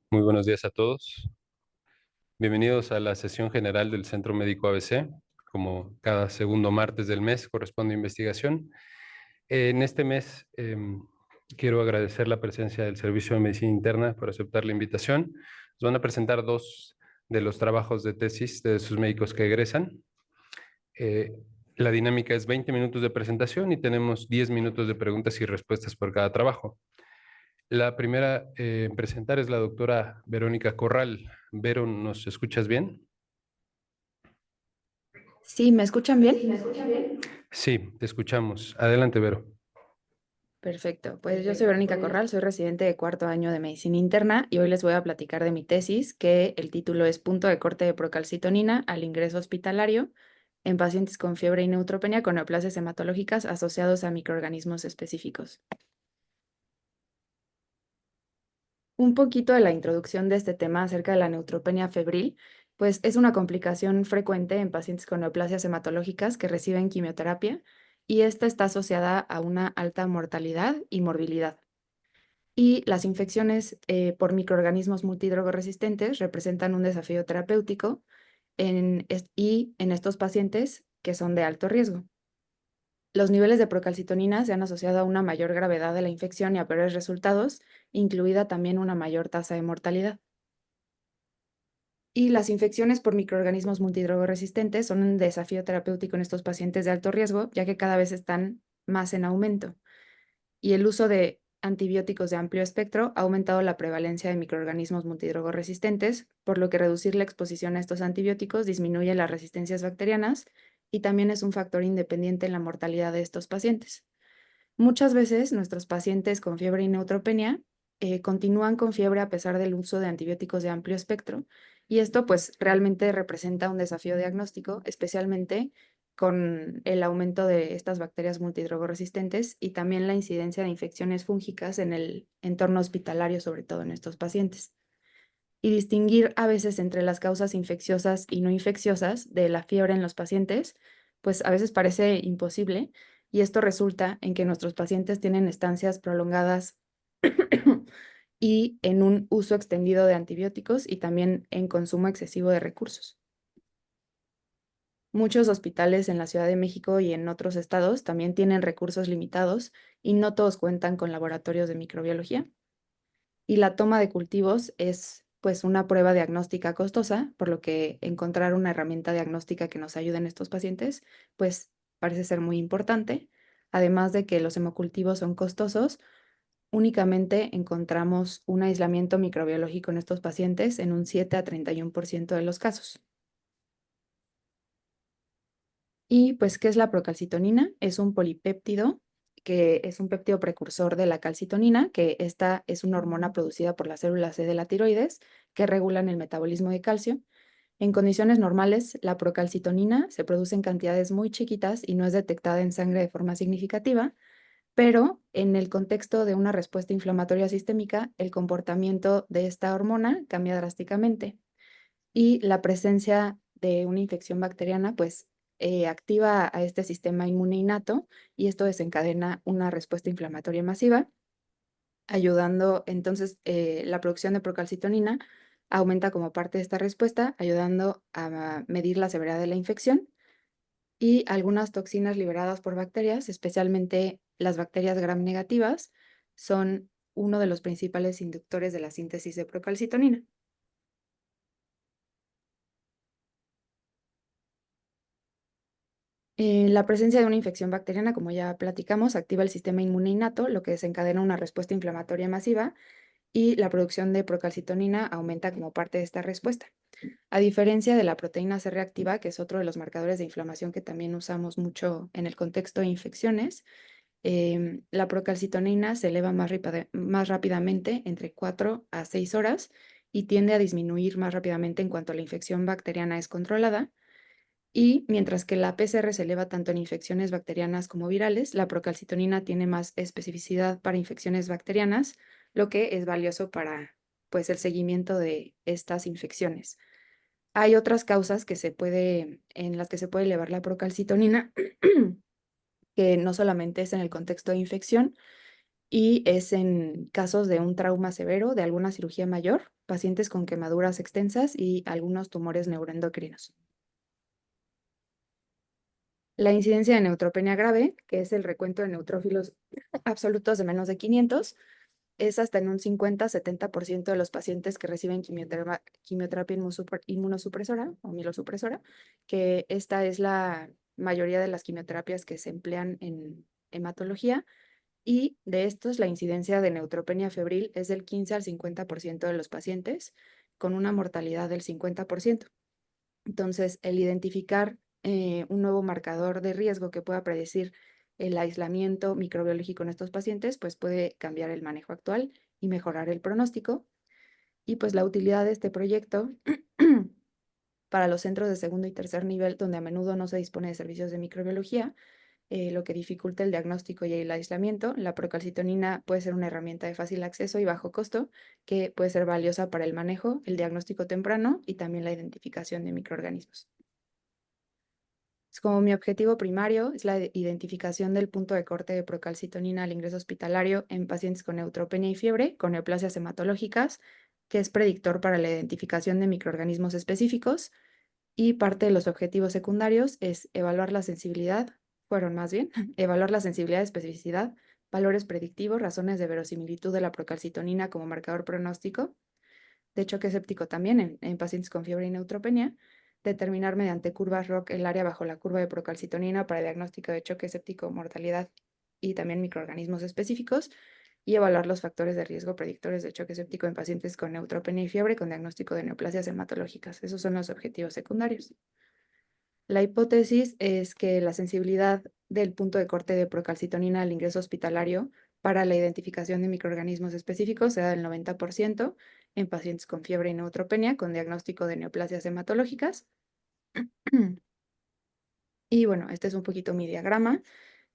Muy buenos días a todos. Bienvenidos a la sesión general del Centro Médico ABC. Como cada segundo martes del mes corresponde investigación. En este mes quiero agradecer la presencia del Servicio de Medicina Interna por aceptar la invitación. Nos van a presentar dos de los trabajos de tesis de sus médicos que egresan. La dinámica es 20 minutos de presentación y tenemos 10 minutos de preguntas y respuestas por cada trabajo. La primera en presentar es la doctora Verónica Corral. Vero, ¿nos escuchas bien? Sí, ¿me escuchan bien? Sí, te escuchamos. Adelante, Vero. Perfecto. Pues yo soy Verónica Corral, soy residente de cuarto año de medicina interna y hoy les voy a platicar de mi tesis, que el título es Punto de corte de procalcitonina al ingreso hospitalario en pacientes con fiebre y neutropenia con neoplasias hematológicas asociados a microorganismos específicos. Un poquito de la introducción de este tema acerca de la neutropenia febril, pues es una complicación frecuente en pacientes con neoplasias hematológicas que reciben quimioterapia y esta está asociada a una alta mortalidad y morbilidad. Y las infecciones por microorganismos multidrogoresistentes representan un desafío terapéutico en estos pacientes que son de alto riesgo. Los niveles de procalcitonina se han asociado a una mayor gravedad de la infección y a peores resultados, incluida también una mayor tasa de mortalidad. Y las infecciones por microorganismos multidrogoresistentes son un desafío terapéutico en estos pacientes de alto riesgo, ya que cada vez están más en aumento. Y el uso de antibióticos de amplio espectro ha aumentado la prevalencia de microorganismos multidrogoresistentes, por lo que reducir la exposición a estos antibióticos disminuye las resistencias bacterianas y también es un factor independiente en la mortalidad de estos pacientes. Muchas veces nuestros pacientes con fiebre y neutropenia continúan con fiebre a pesar del uso de antibióticos de amplio espectro y esto pues realmente representa un desafío diagnóstico, especialmente con el aumento de estas bacterias multidrogoresistentes y también la incidencia de infecciones fúngicas en el entorno hospitalario, sobre todo en estos pacientes. Y distinguir a veces entre las causas infecciosas y no infecciosas de la fiebre en los pacientes, pues a veces parece imposible, y esto resulta en que nuestros pacientes tienen estancias prolongadas y en un uso extendido de antibióticos y también en consumo excesivo de recursos. Muchos hospitales en la Ciudad de México y en otros estados también tienen recursos limitados y no todos cuentan con laboratorios de microbiología. Y la toma de cultivos es pues una prueba diagnóstica costosa, por lo que encontrar una herramienta diagnóstica que nos ayude en estos pacientes pues parece ser muy importante. Además de que los hemocultivos son costosos, únicamente encontramos un aislamiento microbiológico en estos pacientes en un 7 a 31% de los casos. Y pues, ¿qué es la procalcitonina? Es un polipéptido que es un péptido precursor de la calcitonina, que esta es una hormona producida por las células C de la tiroides que regulan el metabolismo de calcio. En condiciones normales, la procalcitonina se produce en cantidades muy chiquitas y no es detectada en sangre de forma significativa, pero en el contexto de una respuesta inflamatoria sistémica, el comportamiento de esta hormona cambia drásticamente y la presencia de una infección bacteriana, pues, activa a este sistema inmune innato y esto desencadena una respuesta inflamatoria masiva, ayudando entonces la producción de procalcitonina aumenta como parte de esta respuesta, ayudando a medir la severidad de la infección y algunas toxinas liberadas por bacterias, especialmente las bacterias gram negativas, son uno de los principales inductores de la síntesis de procalcitonina. La presencia de una infección bacteriana, como ya platicamos, activa el sistema inmune innato, lo que desencadena una respuesta inflamatoria masiva y la producción de procalcitonina aumenta como parte de esta respuesta. A diferencia de la proteína C reactiva, que es otro de los marcadores de inflamación que también usamos mucho en el contexto de infecciones, la procalcitonina se eleva más rápidamente entre 4 a 6 horas y tiende a disminuir más rápidamente en cuanto la infección bacteriana es controlada. Y mientras que la PCR se eleva tanto en infecciones bacterianas como virales, la procalcitonina tiene más especificidad para infecciones bacterianas, lo que es valioso para, pues, el seguimiento de estas infecciones. Hay otras causas en las que se puede elevar la procalcitonina, que no solamente es en el contexto de infección, y es en casos de un trauma severo, de alguna cirugía mayor, pacientes con quemaduras extensas y algunos tumores neuroendocrinos. La incidencia de neutropenia grave, que es el recuento de neutrófilos absolutos de menos de 500, es hasta en un 50-70% de los pacientes que reciben quimioterapia inmunosupresora o mielosupresora, que esta es la mayoría de las quimioterapias que se emplean en hematología, y de estos la incidencia de neutropenia febril es del 15 al 50% de los pacientes, con una mortalidad del 50%. Entonces, el identificar un nuevo marcador de riesgo que pueda predecir el aislamiento microbiológico en estos pacientes, pues puede cambiar el manejo actual y mejorar el pronóstico. Y pues la utilidad de este proyecto para los centros de segundo y tercer nivel, donde a menudo no se dispone de servicios de microbiología, lo que dificulta el diagnóstico y el aislamiento. La procalcitonina puede ser una herramienta de fácil acceso y bajo costo, que puede ser valiosa para el manejo, el diagnóstico temprano y también la identificación de microorganismos. Como mi objetivo primario es la identificación del punto de corte de procalcitonina al ingreso hospitalario en pacientes con neutropenia y fiebre, con neoplasias hematológicas, que es predictor para la identificación de microorganismos específicos, y parte de los objetivos secundarios es evaluar la sensibilidad, evaluar la sensibilidad, especificidad, valores predictivos, razones de verosimilitud de la procalcitonina como marcador pronóstico, de choque séptico también en pacientes con fiebre y neutropenia, determinar mediante curvas ROC el área bajo la curva de procalcitonina para diagnóstico de choque séptico, mortalidad y también microorganismos específicos, y evaluar los factores de riesgo predictores de choque séptico en pacientes con neutropenia y fiebre con diagnóstico de neoplasias hematológicas. Esos son los objetivos secundarios. La hipótesis es que la sensibilidad del punto de corte de procalcitonina al ingreso hospitalario para la identificación de microorganismos específicos sea del 90% en pacientes con fiebre y neutropenia con diagnóstico de neoplasias hematológicas. Y bueno, este es un poquito mi diagrama.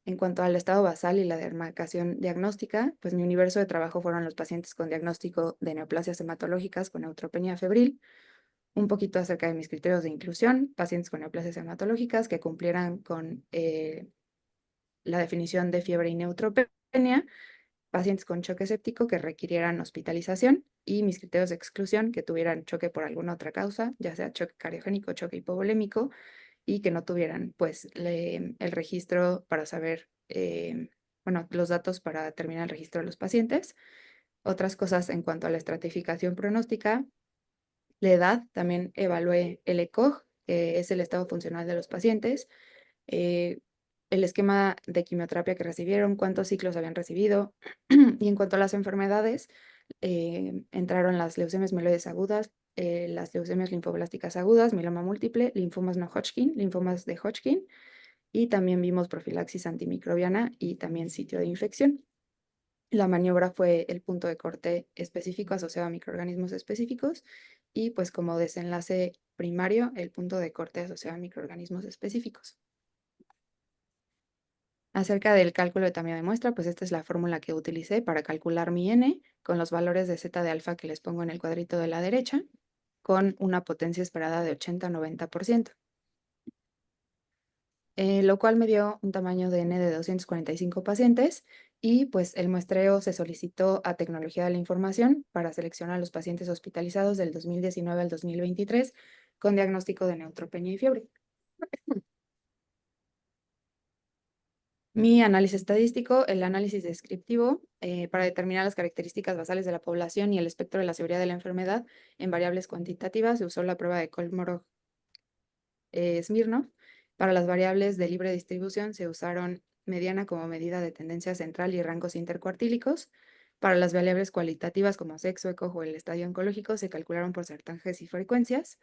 En cuanto al estado basal y la demarcación diagnóstica, pues mi universo de trabajo fueron los pacientes con diagnóstico de neoplasias hematológicas con neutropenia febril, un poquito acerca de mis criterios de inclusión, pacientes con neoplasias hematológicas que cumplieran con la definición de fiebre y neutropenia, pacientes con choque séptico que requirieran hospitalización, y mis criterios de exclusión que tuvieran choque por alguna otra causa, ya sea choque cardiogénico, choque hipovolémico, y que no tuvieran pues el registro para saber, bueno, los datos para terminar el registro de los pacientes. Otras cosas en cuanto a la estratificación pronóstica, la edad, también evalué el ECOG, que es el estado funcional de los pacientes, eh, el esquema de quimioterapia que recibieron, cuántos ciclos habían recibido. Y en cuanto a las enfermedades, entraron las leucemias mieloides agudas, las leucemias linfoblásticas agudas, mieloma múltiple, linfomas no Hodgkin, linfomas de Hodgkin, y también vimos profilaxis antimicrobiana y también sitio de infección. La maniobra fue el punto de corte específico asociado a microorganismos específicos, y pues como desenlace primario, el punto de corte asociado a microorganismos específicos. Acerca del cálculo de tamaño de muestra, pues esta es la fórmula que utilicé para calcular mi N con los valores de Z de alfa que les pongo en el cuadrito de la derecha, con una potencia esperada de 80-90%. Lo cual me dio un tamaño de N de 245 pacientes, y pues el muestreo se solicitó a Tecnología de la Información para seleccionar a los pacientes hospitalizados del 2019 al 2023 con diagnóstico de neutropenia y fiebre. Mi análisis estadístico, el análisis descriptivo, para determinar las características basales de la población y el espectro de la severidad de la enfermedad en variables cuantitativas, se usó la prueba de Kolmogorov-Smirnov. Para las variables de libre distribución se usaron mediana como medida de tendencia central y rangos intercuartílicos. Para las variables cualitativas como sexo, ECOG o el estadio oncológico se calcularon porcentajes y frecuencias.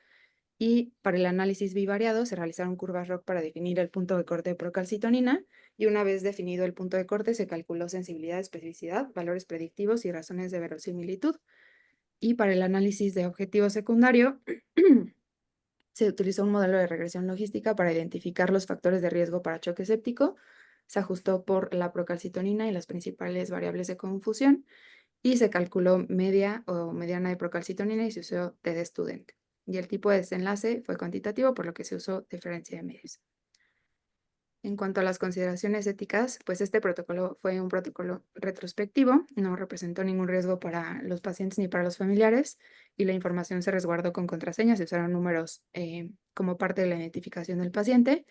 Y para el análisis bivariado se realizaron curvas ROC para definir el punto de corte de procalcitonina, y una vez definido el punto de corte se calculó sensibilidad, especificidad, valores predictivos y razones de verosimilitud. Y para el análisis de objetivo secundario se utilizó un modelo de regresión logística para identificar los factores de riesgo para choque séptico, se ajustó por la procalcitonina y las principales variables de confusión, y se calculó media o mediana de procalcitonina y se usó T de Student. Y el tipo de desenlace fue cuantitativo, por lo que se usó diferencia de medios. En cuanto a las consideraciones éticas, pues este protocolo fue un protocolo retrospectivo, no representó ningún riesgo para los pacientes ni para los familiares, y la información se resguardó con contraseñas, se usaron números como parte de la identificación del paciente.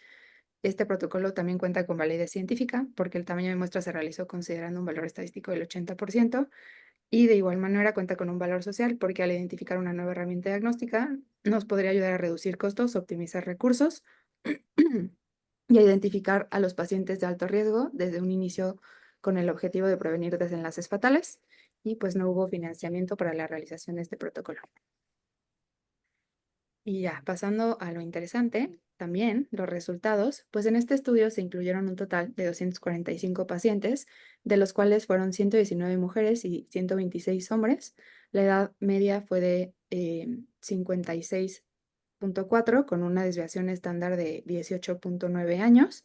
Este protocolo también cuenta con validez científica, porque el tamaño de muestra se realizó considerando un valor estadístico del 80%, y de igual manera cuenta con un valor social, porque al identificar una nueva herramienta diagnóstica nos podría ayudar a reducir costos, optimizar recursos y a identificar a los pacientes de alto riesgo desde un inicio, con el objetivo de prevenir desenlaces fatales, y pues no hubo financiamiento para la realización de este protocolo. Y ya, pasando a lo interesante, también los resultados, pues en este estudio se incluyeron un total de 245 pacientes, de los cuales fueron 119 mujeres y 126 hombres. La edad media fue de 56,4, con una desviación estándar de 18,9 años.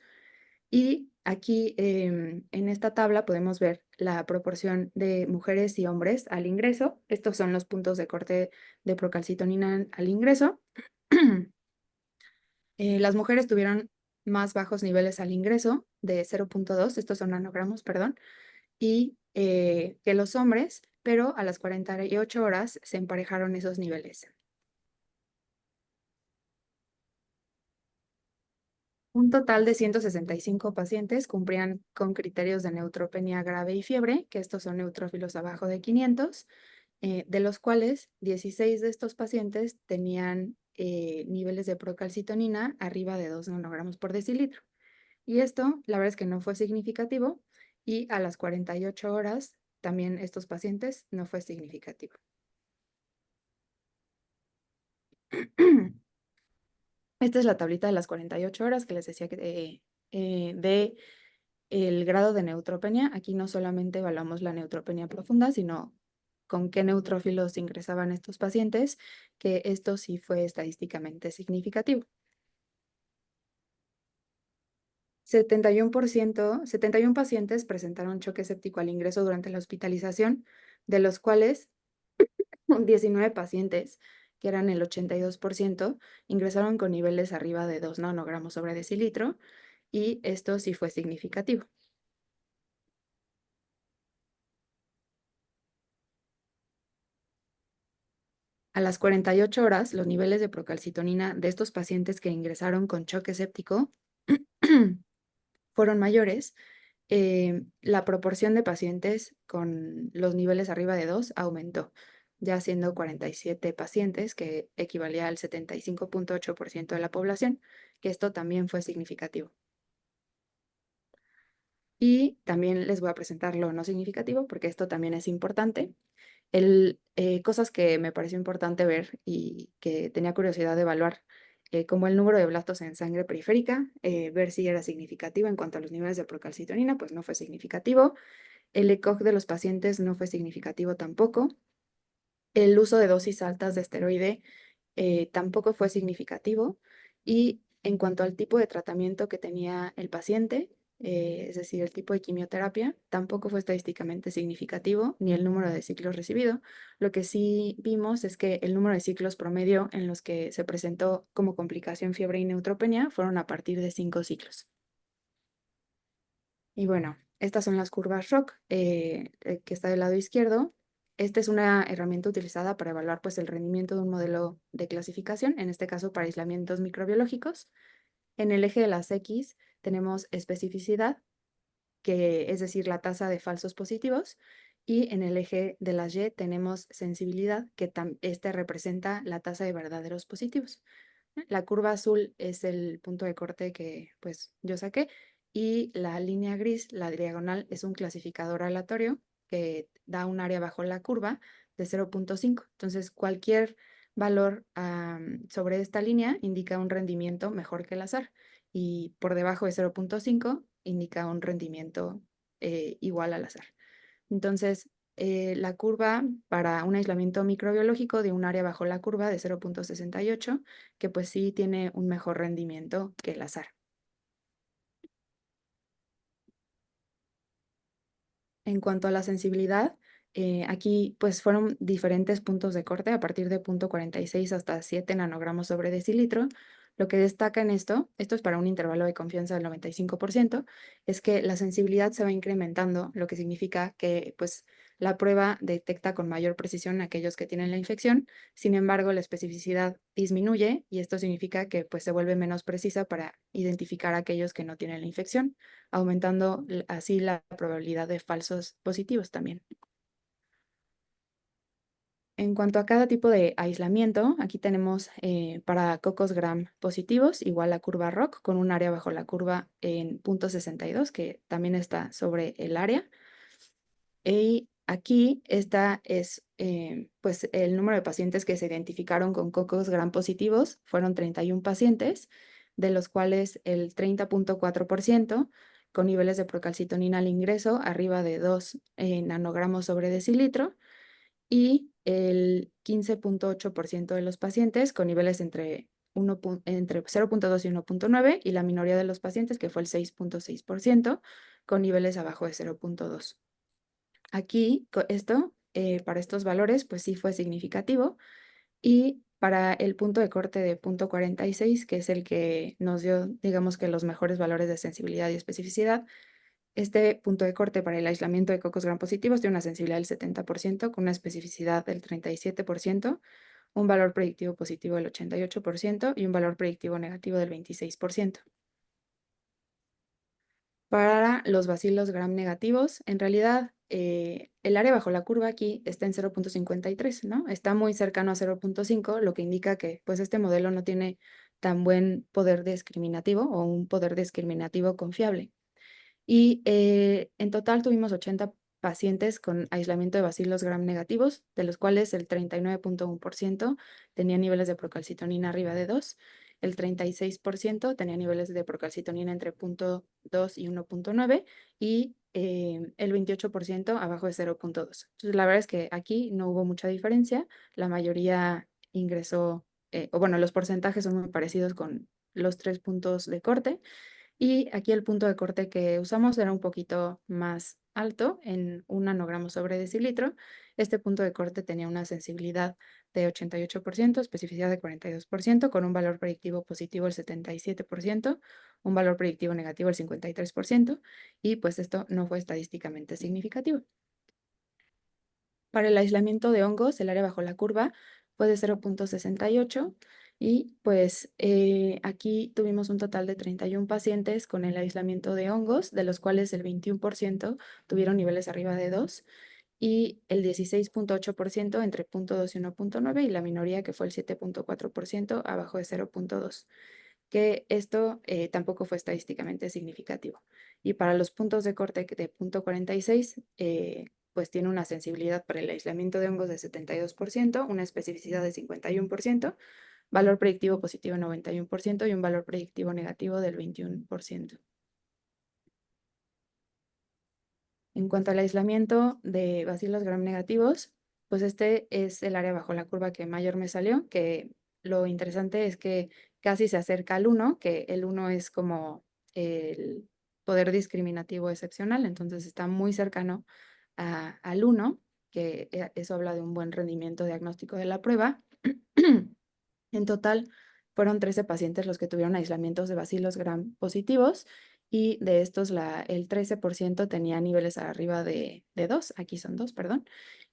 Y aquí en esta tabla podemos ver la proporción de mujeres y hombres al ingreso. Estos son los puntos de corte de procalcitonina al ingreso. Las mujeres tuvieron más bajos niveles al ingreso, de 0,2, estos son nanogramos, perdón, y que los hombres, pero a las 48 horas se emparejaron esos niveles. Un total de 165 pacientes cumplían con criterios de neutropenia grave y fiebre, que estos son neutrófilos abajo de 500, de los cuales 16 de estos pacientes tenían niveles de procalcitonina arriba de 2 nanogramos por decilitro. Y esto, la verdad es que no fue significativo, y a las 48 horas también estos pacientes no fue significativo. Esta es la tablita de las 48 horas que les decía que de el grado de neutropenia. Aquí no solamente evaluamos la neutropenia profunda, sino con qué neutrófilos ingresaban estos pacientes, que esto sí fue estadísticamente significativo. 71 pacientes presentaron choque séptico al ingreso durante la hospitalización, de los cuales 19 pacientes, que eran el 82%, ingresaron con niveles arriba de 2 nanogramos sobre decilitro, y esto sí fue significativo. A las 48 horas, los niveles de procalcitonina de estos pacientes que ingresaron con choque séptico fueron mayores. La proporción de pacientes con los niveles arriba de 2 aumentó, ya siendo 47 pacientes, que equivalía al 75,8% de la población, que esto también fue significativo. Y también les voy a presentar lo no significativo, porque esto también es importante. Cosas que me pareció importante ver y que tenía curiosidad de evaluar, como el número de blastos en sangre periférica, ver si era significativo en cuanto a los niveles de procalcitonina, pues no fue significativo. El ECOG de los pacientes no fue significativo tampoco. El uso de dosis altas de esteroide tampoco fue significativo. Y en cuanto al tipo de tratamiento que tenía el paciente, es decir, el tipo de quimioterapia, tampoco fue estadísticamente significativo, ni el número de ciclos recibido. Lo que sí vimos es que el número de ciclos promedio en los que se presentó como complicación fiebre y neutropenia fueron a partir de 5 ciclos. Y bueno, estas son las curvas ROC, que está del lado izquierdo. Esta es una herramienta utilizada para evaluar pues, el rendimiento de un modelo de clasificación, en este caso para aislamientos microbiológicos. En el eje de las X tenemos especificidad, que es decir, la tasa de falsos positivos, y en el eje de las Y tenemos sensibilidad, que este representa la tasa de verdaderos positivos. La curva azul es el punto de corte que pues yo saqué, y la línea gris, la diagonal, es un clasificador aleatorio que da un área bajo la curva de 0.5. Entonces, cualquier valor sobre esta línea indica un rendimiento mejor que el azar y por debajo de 0.5 indica un rendimiento igual al azar. Entonces, la curva para un aislamiento microbiológico de un área bajo la curva de 0.68, que pues sí tiene un mejor rendimiento que el azar. En cuanto a la sensibilidad, aquí pues fueron diferentes puntos de corte a partir de 0.46 hasta 7 nanogramos sobre decilitro. Lo que destaca en esto es para un intervalo de confianza del 95%, es que la sensibilidad se va incrementando, lo que significa que pues la prueba detecta con mayor precisión aquellos que tienen la infección. Sin embargo, la especificidad disminuye y esto significa que pues se vuelve menos precisa para identificar a aquellos que no tienen la infección, aumentando así la probabilidad de falsos positivos también. En cuanto a cada tipo de aislamiento, aquí tenemos para cocos gram positivos, igual la curva ROC, con un área bajo la curva en 0.62, que también está sobre el área. Y aquí esta es pues el número de pacientes que se identificaron con cocos gram positivos. Fueron 31 pacientes, de los cuales el 30.4% con niveles de procalcitonina al ingreso arriba de 2 nanogramos sobre decilitro y el 15.8% de los pacientes con niveles entre 0.2 y 1.9 y la minoría de los pacientes, que fue el 6.6%, con niveles abajo de 0.2. Aquí, para estos valores, pues sí fue significativo. Y para el punto de corte de 0.46, que es el que nos dio, digamos que los mejores valores de sensibilidad y especificidad, este punto de corte para el aislamiento de cocos gram positivos tiene una sensibilidad del 70%, con una especificidad del 37%, un valor predictivo positivo del 88% y un valor predictivo negativo del 26%. Para los bacilos gram negativos, en realidad el área bajo la curva aquí está en 0.53, ¿no? Está muy cercano a 0.5, lo que indica que pues este modelo no tiene tan buen poder discriminativo o un poder discriminativo confiable. Y en total tuvimos 80 pacientes con aislamiento de bacilos gram negativos, de los cuales el 39.1% tenía niveles de procalcitonina arriba de 2, el 36% tenía niveles de procalcitonina entre 0.2 y 1.9 y el 28% abajo de 0.2. Entonces, la verdad es que aquí no hubo mucha diferencia, la mayoría ingresó, o bueno, los porcentajes son muy parecidos con los 3 puntos de corte. Y aquí el punto de corte que usamos era un poquito más alto, en 1 nanogramo sobre decilitro. Este punto de corte tenía una sensibilidad de 88%, especificidad de 42%, con un valor predictivo positivo del 77%, un valor predictivo negativo del 53%, y pues esto no fue estadísticamente significativo. Para el aislamiento de hongos, el área bajo la curva fue de 0.68 y pues aquí tuvimos un total de 31 pacientes con el aislamiento de hongos, de los cuales el 21% tuvieron niveles arriba de 2 y el 16.8% entre 0.2 y 1.9 y la minoría, que fue el 7.4%, abajo de 0.2, que esto tampoco fue estadísticamente significativo. Y para los puntos de corte de 0.46, pues tiene una sensibilidad para el aislamiento de hongos de 72%, una especificidad de 51%, valor predictivo positivo 91% y un valor predictivo negativo del 21%. En cuanto al aislamiento de bacilos gram negativos, pues este es el área bajo la curva que mayor me salió, que lo interesante es que casi se acerca al 1, que el 1 es como el poder discriminativo excepcional, entonces está muy cercano al 1, que eso habla de un buen rendimiento diagnóstico de la prueba. En total, fueron 13 pacientes los que tuvieron aislamientos de bacilos gram positivos y de estos el 13% tenía niveles arriba de 2, aquí son 2, perdón,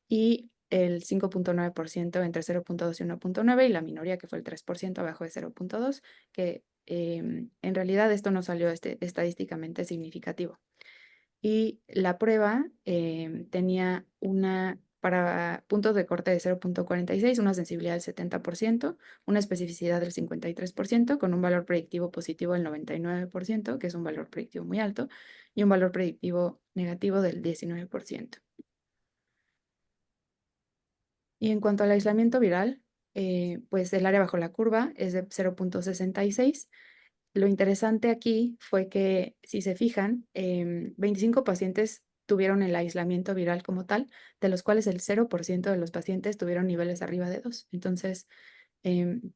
y el 5.9% entre 0.2 y 1.9 y la minoría, que fue el 3% abajo de 0.2, que en realidad esto no salió estadísticamente significativo. Y la prueba tenía para puntos de corte de 0.46, una sensibilidad del 70%, una especificidad del 53%, con un valor predictivo positivo del 99%, que es un valor predictivo muy alto, y un valor predictivo negativo del 19%. Y en cuanto al aislamiento viral, pues el área bajo la curva es de 0,66. Lo interesante aquí fue que, si se fijan, 25 pacientes tuvieron el aislamiento viral como tal, de los cuales el 0% de los pacientes tuvieron niveles arriba de 2. Entonces,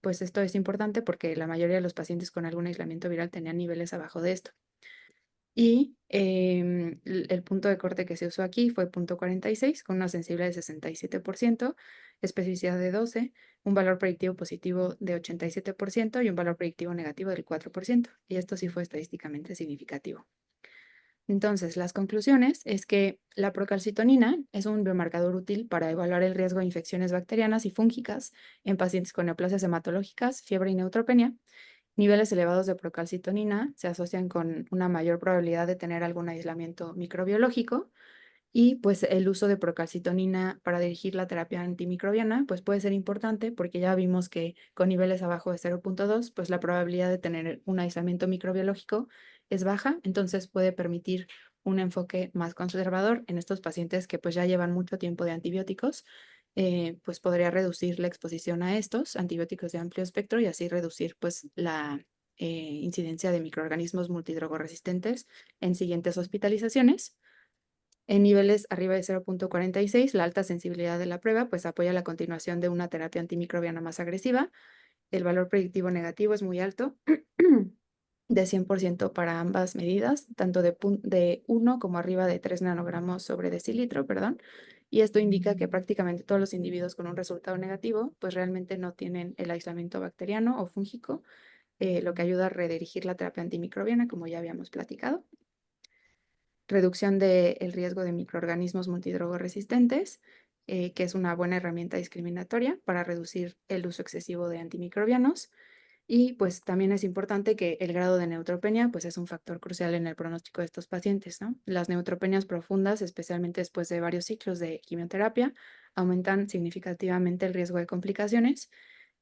pues esto es importante porque la mayoría de los pacientes con algún aislamiento viral tenían niveles abajo de esto. Y el punto de corte que se usó aquí fue 0,46 con una sensibilidad de 67%, especificidad de 12, un valor predictivo positivo de 87% y un valor predictivo negativo del 4%. Y esto sí fue estadísticamente significativo. Entonces, las conclusiones es que la procalcitonina es un biomarcador útil para evaluar el riesgo de infecciones bacterianas y fúngicas en pacientes con neoplasias hematológicas, fiebre y neutropenia. Niveles elevados de procalcitonina se asocian con una mayor probabilidad de tener algún aislamiento microbiológico y pues el uso de procalcitonina para dirigir la terapia antimicrobiana pues puede ser importante porque ya vimos que con niveles abajo de 0,2 pues la probabilidad de tener un aislamiento microbiológico es baja, entonces puede permitir un enfoque más conservador en estos pacientes que pues ya llevan mucho tiempo de antibióticos. Pues podría reducir la exposición a estos antibióticos de amplio espectro y así reducir pues la incidencia de microorganismos multidrogoresistentes en siguientes hospitalizaciones. En niveles arriba de 0,46, la alta sensibilidad de la prueba pues apoya la continuación de una terapia antimicrobiana más agresiva. El valor predictivo negativo es muy alto, de 100% para ambas medidas, tanto de 1 como arriba de 3 nanogramos sobre decilitro, perdón. Y esto indica que prácticamente todos los individuos con un resultado negativo pues realmente no tienen el aislamiento bacteriano o fúngico, lo que ayuda a redirigir la terapia antimicrobiana, como ya habíamos platicado. Reducción del riesgo de microorganismos multidrogoresistentes, que es una buena herramienta discriminatoria para reducir el uso excesivo de antimicrobianos. Y pues también es importante que el grado de neutropenia pues es un factor crucial en el pronóstico de estos pacientes, ¿no? Las neutropenias profundas, especialmente después de varios ciclos de quimioterapia, aumentan significativamente el riesgo de complicaciones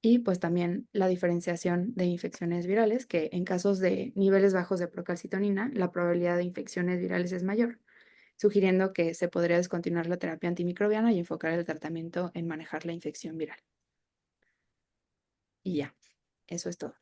y pues también la diferenciación de infecciones virales, que en casos de niveles bajos de procalcitonina, la probabilidad de infecciones virales es mayor, sugiriendo que se podría descontinuar la terapia antimicrobiana y enfocar el tratamiento en manejar la infección viral. Y ya, eso es todo.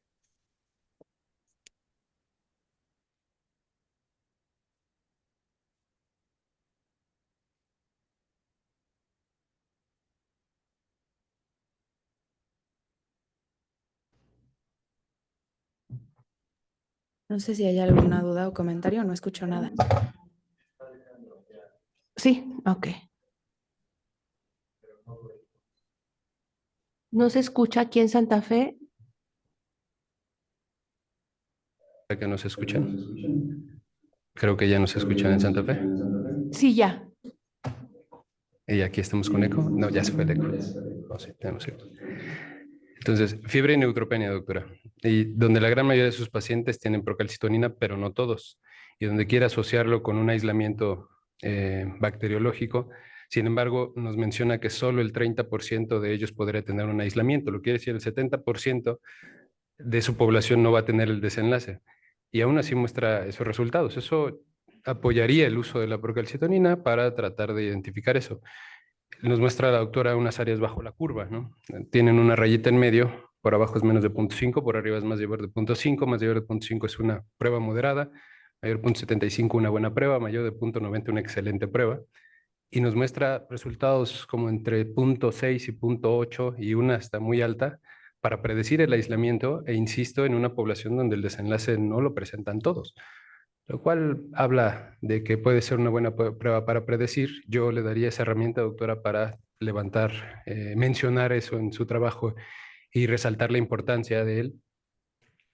No sé si hay alguna duda o comentario, no escucho nada. Sí, ok. ¿No se escucha aquí en Santa Fe? ¿Que nos escuchan? Creo que ya nos escuchan en Santa Fe. Sí, ya. Y aquí estamos con eco. No, ya se fue el eco. No, sí, tenemos eco. Entonces, fiebre y neutropenia, doctora. Y donde la gran mayoría de sus pacientes tienen procalcitonina, pero no todos. Y donde quiere asociarlo con un aislamiento bacteriológico, sin embargo, nos menciona que solo el 30% de ellos podría tener un aislamiento. Lo quiere decir, el 70% de su población no va a tener el desenlace. Y aún así muestra esos resultados. Eso apoyaría el uso de la procalcitonina para tratar de identificar eso. Nos muestra la doctora unas áreas bajo la curva, ¿no? Tienen una rayita en medio, por abajo es menos de 0,5, por arriba es más mayor de 0,5, más mayor de 0,5 es una prueba moderada, mayor de 0,75 una buena prueba, mayor de 0,90 una excelente prueba. Y nos muestra resultados como entre 0,6 y 0,8 y una está muy alta para predecir el aislamiento e insisto en una población donde el desenlace no lo presentan todos, lo cual habla de que puede ser una buena prueba para predecir. Yo le daría esa herramienta, doctora, para levantar, mencionar eso en su trabajo y resaltar la importancia de él.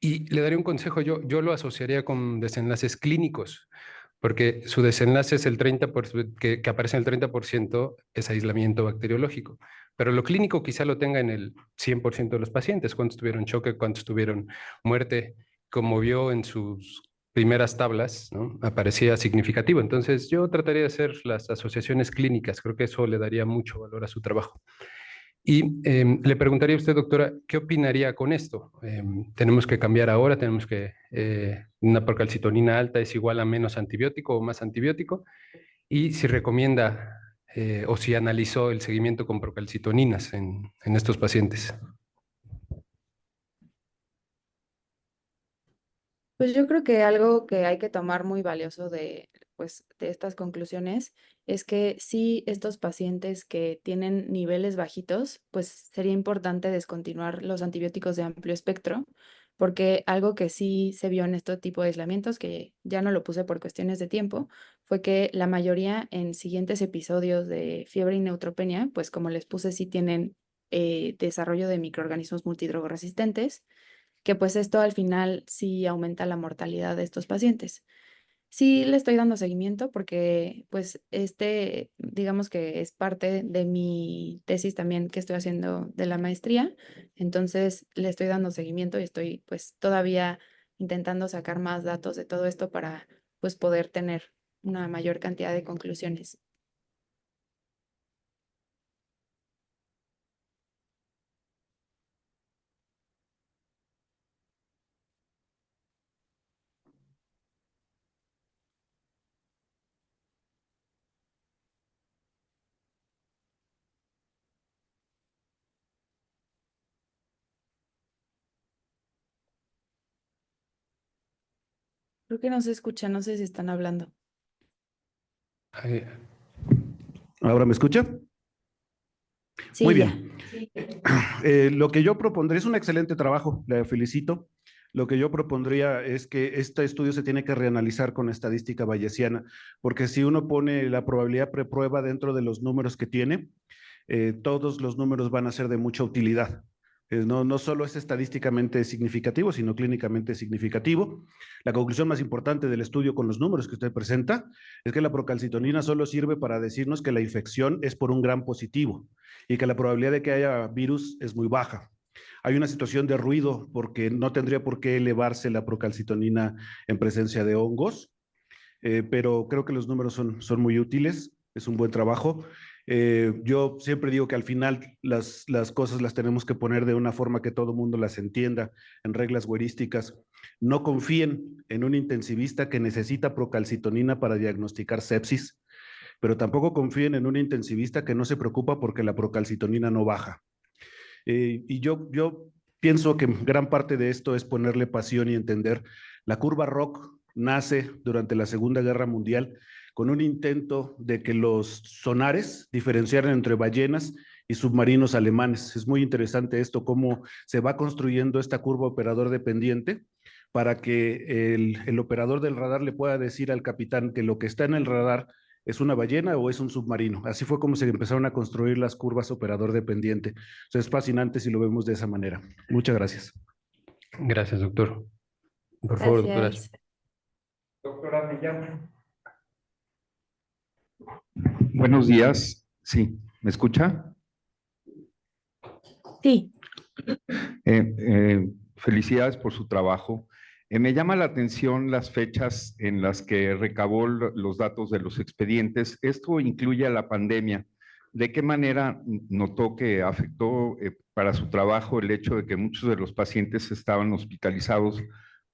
Y le daría un consejo, yo lo asociaría con desenlaces clínicos, porque su desenlace es el 30%, que aparece en el 30% es aislamiento bacteriológico, pero lo clínico quizá lo tenga en el 100% de los pacientes, cuántos tuvieron choque, cuántos tuvieron muerte, como vio en sus primeras tablas, ¿no? Aparecía significativo. Entonces yo trataría de hacer las asociaciones clínicas, creo que eso le daría mucho valor a su trabajo. Y le preguntaría a usted, doctora, ¿qué opinaría con esto? ¿Tenemos que cambiar ahora? ¿Tenemos que una procalcitonina alta es igual a menos antibiótico o más antibiótico? Y si recomienda o si analizó el seguimiento con procalcitoninas en estos pacientes. Pues yo creo que algo que hay que tomar muy valioso de, pues, de estas conclusiones es que sí, estos pacientes que tienen niveles bajitos, pues sería importante descontinuar los antibióticos de amplio espectro, porque algo que sí se vio en este tipo de aislamientos, que ya no lo puse por cuestiones de tiempo, fue que la mayoría en siguientes episodios de fiebre y neutropenia, pues como les puse, sí tienen desarrollo de microorganismos multidrogoresistentes, que pues esto al final sí aumenta la mortalidad de estos pacientes. Sí le estoy dando seguimiento porque pues digamos que es parte de mi tesis también que estoy haciendo de la maestría, entonces le estoy dando seguimiento y estoy pues todavía intentando sacar más datos de todo esto para pues poder tener una mayor cantidad de conclusiones. Creo que no se escucha, no sé si están hablando. Eh, ¿Ahora me escucha? Muy Sí, ya. bien. Lo que yo propondría es un excelente trabajo, le felicito. Lo que yo propondría es que este estudio se tiene que reanalizar con estadística bayesiana, porque si uno pone la probabilidad preprueba dentro de los números que tiene, todos los números van a ser de mucha utilidad. No solo es estadísticamente significativo, sino clínicamente significativo. La conclusión más importante del estudio con los números que usted presenta es que la procalcitonina solo sirve para decirnos que la infección es por un gram positivo y que la probabilidad de que haya virus es muy baja. Hay una situación de ruido porque no tendría por qué elevarse la procalcitonina en presencia de hongos, pero creo que los números son muy útiles, es un buen trabajo. Yo siempre digo que al final las cosas las tenemos que poner de una forma que todo el mundo las entienda, en reglas güerísticas. No confíen en un intensivista que necesita procalcitonina para diagnosticar sepsis, pero tampoco confíen en un intensivista que no se preocupa porque la procalcitonina no baja. Y yo pienso que gran parte de esto es ponerle pasión y entender. La curva ROC nace durante la Segunda Guerra Mundial con un intento de que los sonares diferenciaran entre ballenas y submarinos alemanes. Es muy interesante esto, cómo se va construyendo esta curva operador dependiente para que el operador del radar le pueda decir al capitán que lo que está en el radar es una ballena o es un submarino. Así fue como se empezaron a construir las curvas operador dependiente. O sea, es fascinante si lo vemos de esa manera. Muchas gracias. Gracias, doctor. Por favor, doctora. Gracias. Doctora Millán. Buenos días. Sí, ¿me escucha? Sí. Felicidades por su trabajo. Me llama la atención las fechas en las que recabó los datos de los expedientes. Esto incluye a la pandemia. ¿De qué manera notó que afectó para su trabajo el hecho de que muchos de los pacientes estaban hospitalizados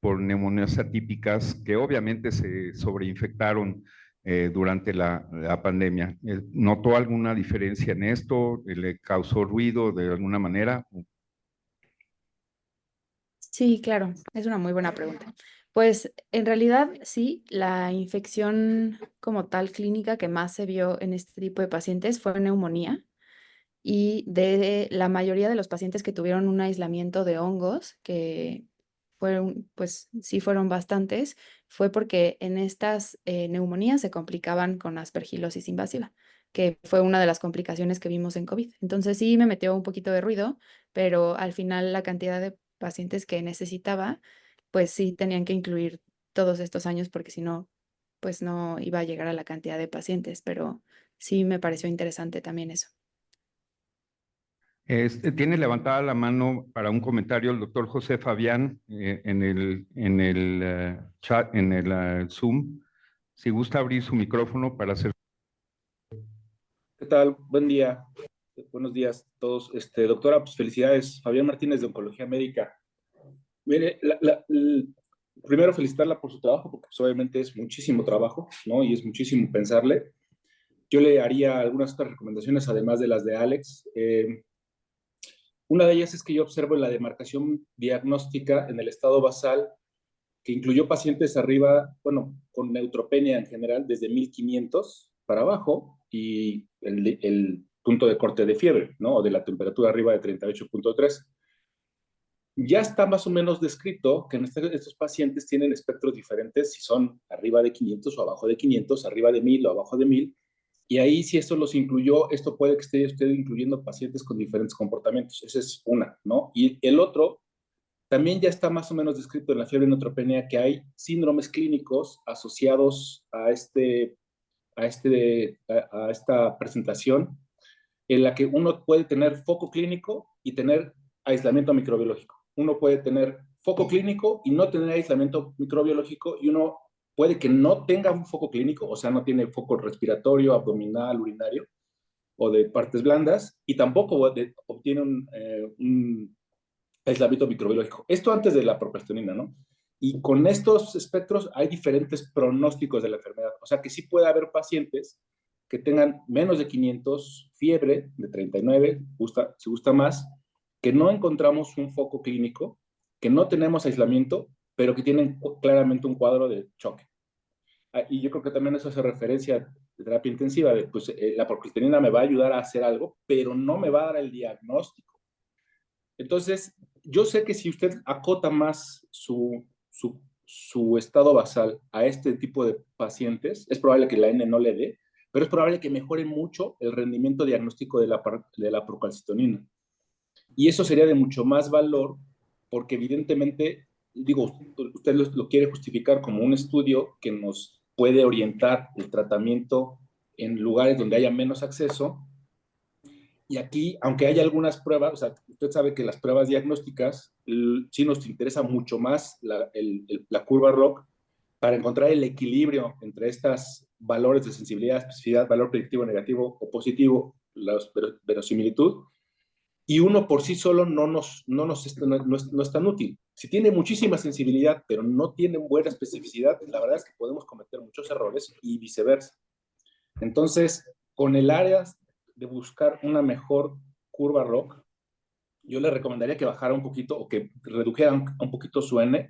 por neumonías atípicas que obviamente se sobreinfectaron durante la pandemia? ¿Notó alguna diferencia en esto? ¿Le causó ruido de alguna manera? Sí, claro, es una muy buena pregunta. Pues en realidad sí, la infección como tal clínica que más se vio en este tipo de pacientes fue neumonía y de la mayoría de los pacientes que tuvieron un aislamiento de hongos, que fueron, pues sí fueron bastantes, fue porque en estas neumonías se complicaban con aspergilosis invasiva, que fue una de las complicaciones que vimos en COVID. Entonces sí me metió un poquito de ruido, pero al final la cantidad de pacientes que necesitaba, pues sí tenían que incluir todos estos años porque si no, pues no iba a llegar a la cantidad de pacientes, pero sí me pareció interesante también eso. Tiene levantada la mano para un comentario el doctor José Fabián en el chat, en el Zoom. Si gusta abrir su micrófono para hacer. ¿Qué tal? Buen día. Buenos días a todos. Doctora, pues felicidades. Fabián Martínez de Oncología Médica. Mire, primero felicitarla por su trabajo, porque pues, obviamente es muchísimo trabajo, ¿no? Y es muchísimo pensarle. yo le haría algunas otras recomendaciones, además de las de Alex. Una de ellas es que yo observo la demarcación diagnóstica en el estado basal, que incluyó pacientes arriba, bueno, con neutropenia en general, desde 1500 para abajo, y el punto de corte de fiebre, ¿no? O de la temperatura arriba de 38.3. Ya está más o menos descrito que estos pacientes tienen espectros diferentes, si son arriba de 500 o abajo de 500, arriba de 1000 o abajo de 1000, y ahí si esto los incluyó, esto puede que esté usted incluyendo pacientes con diferentes comportamientos. Esa es una, ¿no? Y el otro, también ya está más o menos descrito en la fiebre neutropenia que hay síndromes clínicos asociados a esta presentación, en la que uno puede tener foco clínico y tener aislamiento microbiológico. Uno puede tener foco clínico y no tener aislamiento microbiológico, y uno puede que no tenga un foco clínico, o sea, no tiene foco respiratorio, abdominal, urinario o de partes blandas, y tampoco obtiene un aislamiento microbiológico. Esto antes de la progesterona, ¿no? Y con estos espectros hay diferentes pronósticos de la enfermedad. O sea que sí puede haber pacientes que tengan menos de 500, fiebre de 39, si gusta más, que no encontramos un foco clínico, que no tenemos aislamiento, pero que tienen claramente un cuadro de choque. Y yo creo que también eso hace referencia de terapia intensiva, de pues la progesterona me va a ayudar a hacer algo, pero no me va a dar el diagnóstico. Entonces, yo sé que si usted acota más su estado basal a este tipo de pacientes, es probable que la N no le dé, pero es probable que mejore mucho el rendimiento diagnóstico de la procalcitonina. Y eso sería de mucho más valor, porque evidentemente, digo, usted lo quiere justificar como un estudio que nos puede orientar el tratamiento en lugares donde haya menos acceso. Y aquí, aunque haya algunas pruebas, o sea, usted sabe que las pruebas diagnósticas sí nos interesa mucho más la curva ROC para encontrar el equilibrio entre estos valores de sensibilidad, especificidad, valor predictivo negativo o positivo, la verosimilitud, y uno por sí solo no es tan útil. Si tiene muchísima sensibilidad, pero no tiene buena especificidad, la verdad es que podemos cometer muchos errores y viceversa. Entonces, con el área de buscar una mejor curva ROC, yo le recomendaría que bajara un poquito o que redujera un poquito su N,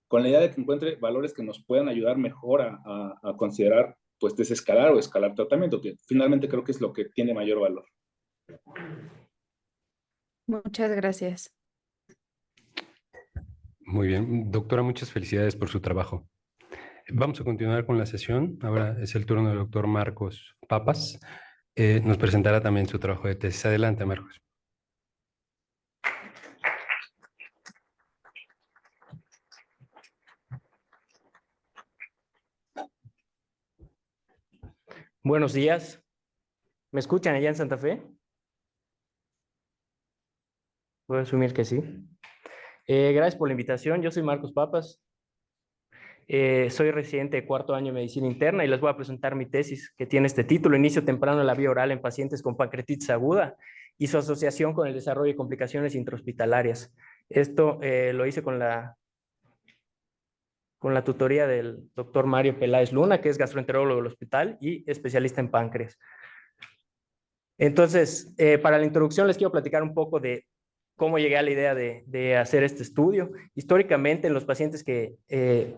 con la idea de que encuentre valores que nos puedan ayudar mejor a considerar, pues, desescalar o escalar tratamiento, que finalmente creo que es lo que tiene mayor valor. Muchas gracias. Muy bien. Doctora, muchas felicidades por su trabajo. Vamos a continuar con la sesión. Ahora es el turno del doctor Marcos Papas. Nos presentará también su trabajo de tesis. Adelante, Marcos. Buenos días. ¿Me escuchan allá en Santa Fe? Voy a asumir que sí. Gracias por la invitación. Yo soy Marcos Papas. Soy residente de cuarto año de medicina interna y les voy a presentar mi tesis que tiene este título: Inicio temprano de la vía oral en pacientes con pancreatitis aguda y su asociación con el desarrollo de complicaciones intrahospitalarias. Esto lo hice con la tutoría del doctor Mario Peláez Luna, que es gastroenterólogo del hospital y especialista en páncreas. Entonces, para la introducción les quiero platicar un poco de cómo llegué a la idea de hacer este estudio. Históricamente, en los pacientes que